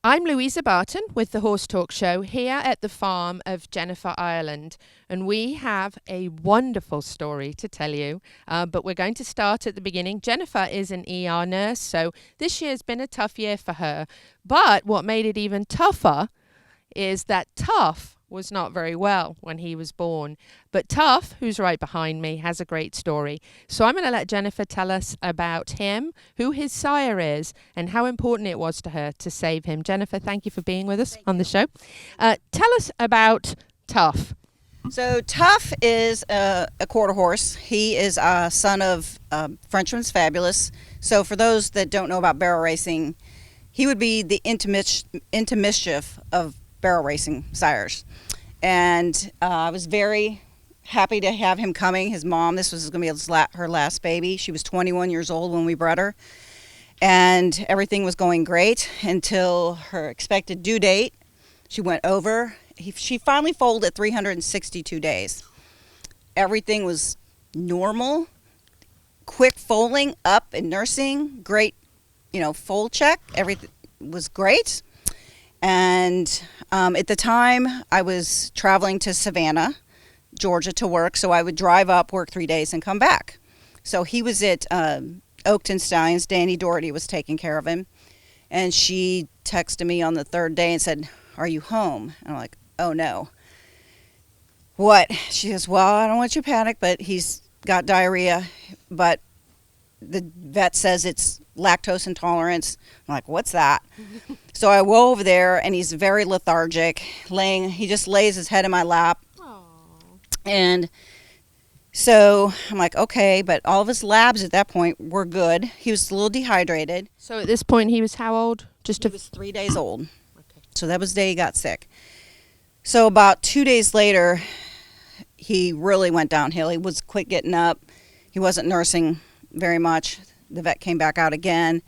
I'm Louisa Barton with the Horse Talk Show here at the farm of Jennifer, Ireland, and we have a wonderful story to tell you, but we're going to start at the beginning. Jennifer is an ER nurse, so this year's been a tough year for her, but what made it even tougher is that Tuff was not very well when he was born. But Tuff, who's right behind me, has a great story. So I'm going to let Jennifer tell us about him, who his sire is, and how important it was to her to save him. Jennifer, thank you for being with us on the show. Tell us about Tuff. So Tuff is a quarter horse. He is a son of Frenchman's Fabulous. So for those that don't know about barrel racing, he would be the intermischief of barrel racing sires. And I was very happy to have him coming. His mom, this was going to be her last baby. She was 21 years old when we bred her. And everything was going great until her expected due date. She went over. She finally foaled at 362 days. Everything was normal. Quick foaling, up and nursing. Great, foal check. Everything was great. And at the time, I was traveling to Savannah, Georgia to work, so I would drive up, work 3 days, and come back. So he was at Oakton Stallions. Danny Doherty was taking care of him. And she texted me on the third day and said, "Are you home?" And I'm like, "Oh, no." "What?" She goes, "Well, I don't want you to panic, but he's got diarrhea, but the vet says it's lactose intolerance." I'm like, "What's that?" So I go over there, and he's very lethargic, he just lays his head in my lap. Aww. And so I'm like, okay, but all of his labs at that point were good. He was a little dehydrated. So at this point, he was how old? He was 3 days old. Okay. So that was the day he got sick. So about 2 days later, he really went downhill. He was quit getting up. He wasn't nursing very much. The vet came back out again,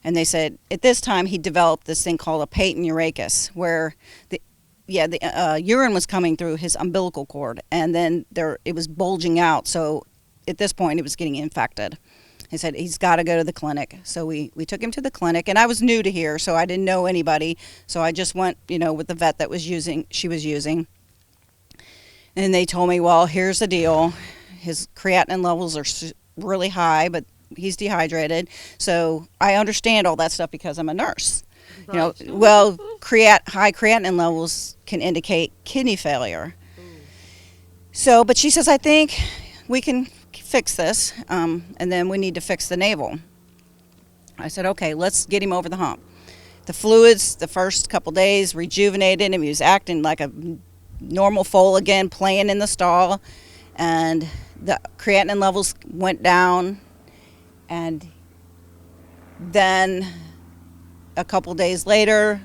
and they said at this time he developed this thing called a patent urachus, where the urine was coming through his umbilical cord, and then it was bulging out. So at this point, it was getting infected. He said he's got to go to the clinic. So we took him to the clinic, and I was new to here, so I didn't know anybody. So I just went, with the vet she was using. And they told me, well, here's the deal. His creatinine levels are really high, but he's dehydrated. So I understand all that stuff because I'm a nurse. Right. High creatinine levels can indicate kidney failure. So, but she says, I think we can fix this, and then we need to fix the navel. I said, okay, let's get him over the hump. The fluids, the first couple days, rejuvenated him. He was acting like a normal foal again, playing in the stall, and the creatinine levels went down, and then a couple days later,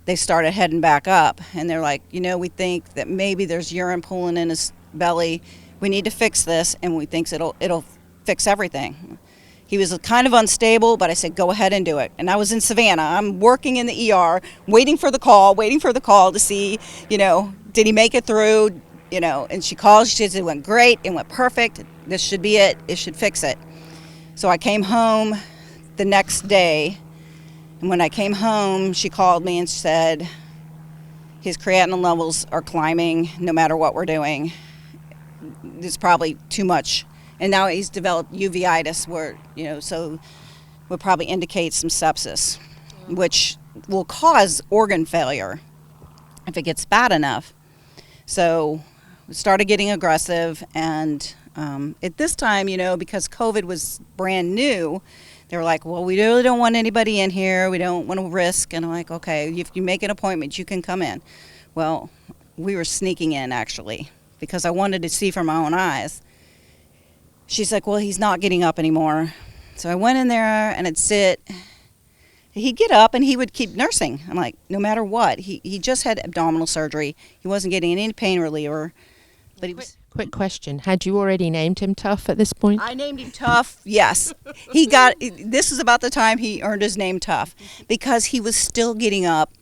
they started heading back up, and they're like, we think that maybe there's urine pooling in his belly. We need to fix this, and we think it'll fix everything. He was kind of unstable, but I said, go ahead and do it. And I was in Savannah. I'm working in the ER, waiting for the call to see, did he make it through, and she called. She said, it went great. It went perfect. This should be it. It should fix it. So I came home the next day, and when I came home, she called me and said, his creatinine levels are climbing no matter what we're doing. It's probably too much. And now he's developed uveitis, where, so would probably indicate some sepsis, which will cause organ failure if it gets bad enough. So we started getting aggressive, and at this time, because COVID was brand new, they were like, well, we really don't want anybody in here. We don't want to risk. And I'm like, okay, if you make an appointment, you can come in. Well, we were sneaking in, actually, because I wanted to see from my own eyes. She's like, well, he's not getting up anymore. So I went in there, and I'd sit. He'd get up, and he would keep nursing. I'm like, no matter what. He just had abdominal surgery. He wasn't getting any pain reliever. But he was... Quick question. Had you already named him Tuff at this point? I named him Tuff, yes. This is about the time he earned his name Tuff, because he was still getting up.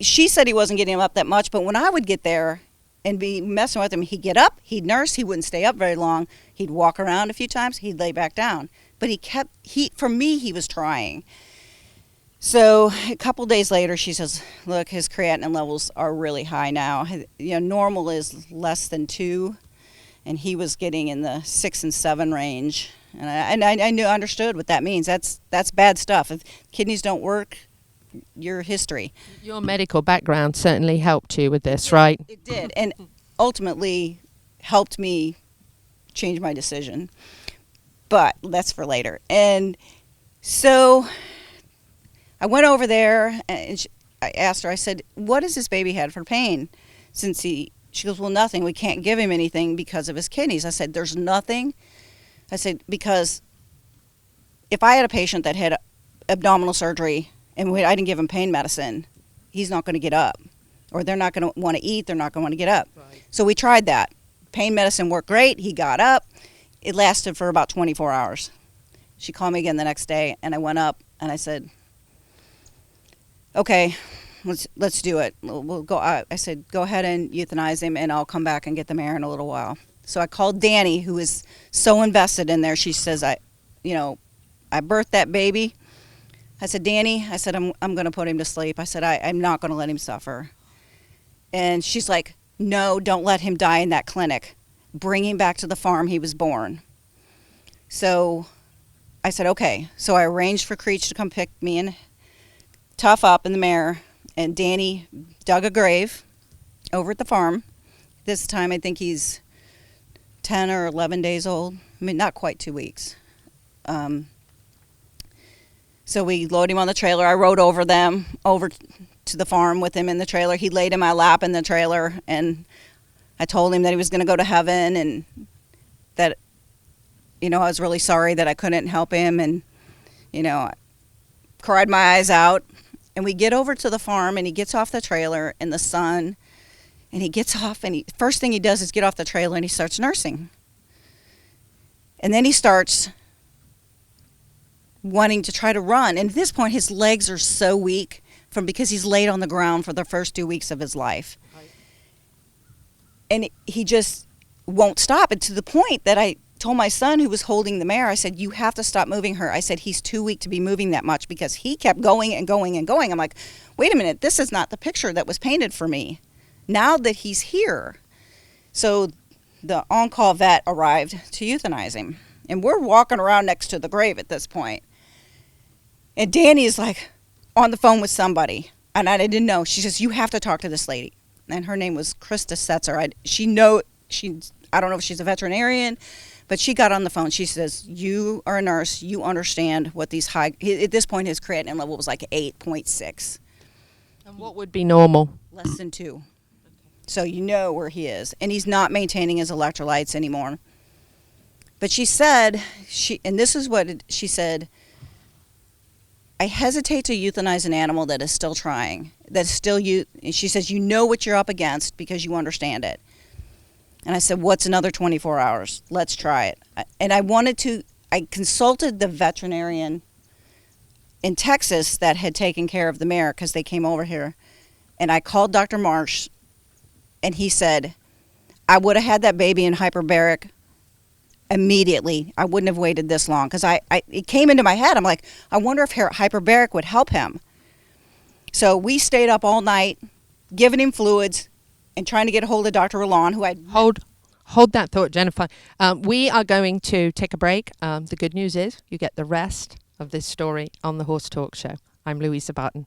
She said he wasn't getting up that much, but when I would get there and be messing with him, he'd get up, he'd nurse, he wouldn't stay up very long. He'd walk around a few times, he'd lay back down. But for me, he was trying. So a couple days later, she says, "Look, his creatinine levels are really high now. Normal is less than 2, and he was getting in the 6 and 7 range." And I understood what that means. That's bad stuff. If kidneys don't work, your history. Your medical background certainly helped you with this, right? It did, and ultimately helped me change my decision. But that's for later. And so I went over there, and I asked her, I said, "What has this baby had for pain since she goes, "Well, nothing. We can't give him anything because of his kidneys." I said, "There's nothing." I said, because if I had a patient that had abdominal surgery and I didn't give him pain medicine, he's not going to get up. Or they're not going to want to eat, they're not going to want to get up. Right. So we tried that. Pain medicine worked great. He got up. It lasted for about 24 hours. She called me again the next day, and I went up and I said, "Okay, let's do it. We'll go." I said, "Go ahead and euthanize him, and I'll come back and get the mare in a little while." So I called Danny, who is so invested in there. She says, I birthed that baby." I said, "Danny," I said, I'm going to put him to sleep. I said, I'm not going to let him suffer." And she's like, "No, don't let him die in that clinic. Bring him back to the farm he was born." So I said, "Okay." So I arranged for Creech to come pick me and Tuff up in the mare, and Danny dug a grave over at the farm. This time I think he's 10 or 11 days old. I mean, not quite 2 weeks. So we load him on the trailer. I rode over to the farm with him in the trailer. He laid in my lap in the trailer, and I told him that he was going to go to heaven, and that, I was really sorry that I couldn't help him, and, I cried my eyes out. And we get over to the farm, and he gets off the trailer in the sun, and he gets off, and first thing he does is get off the trailer, and he starts nursing. And then he starts wanting to try to run. And at this point, his legs are so weak because he's laid on the ground for the first 2 weeks of his life. Right. And he just won't stop. And to the point that I told my son, who was holding the mare, I said, "You have to stop moving her." I said, "He's too weak to be moving that much," because he kept going and going and going. I'm like, wait a minute, this is not the picture that was painted for me. Now that he's here. So the on-call vet arrived to euthanize him. And we're walking around next to the grave at this point. And Danny is like on the phone with somebody. And I didn't know. She says, "You have to talk to this lady." And her name was Krista Setzer. I don't know if she's a veterinarian, but she got on the phone. She says, "You are a nurse. You understand what these at this point, his creatinine level was like 8.6. And what would be normal? Less than 2. So you know where he is. And he's not maintaining his electrolytes anymore. But she said, and this is what she said, "I hesitate to euthanize an animal that is still trying, that's still and she says, you know what you're up against because you understand it." And I said, "What's another 24 hours? Let's try it." And I consulted the veterinarian in Texas that had taken care of the mare because they came over here. And I called Dr. Marsh, and he said, "I would have had that baby in hyperbaric immediately. I wouldn't have waited this long," because it came into my head. I'm like, I wonder if hyperbaric would help him. So we stayed up all night, giving him fluids and trying to get a hold of Dr. Roland, who I Hold that thought, Jennifer. We are going to take a break. The good news is you get the rest of this story on the Horse Talk Show. I'm Louisa Barton.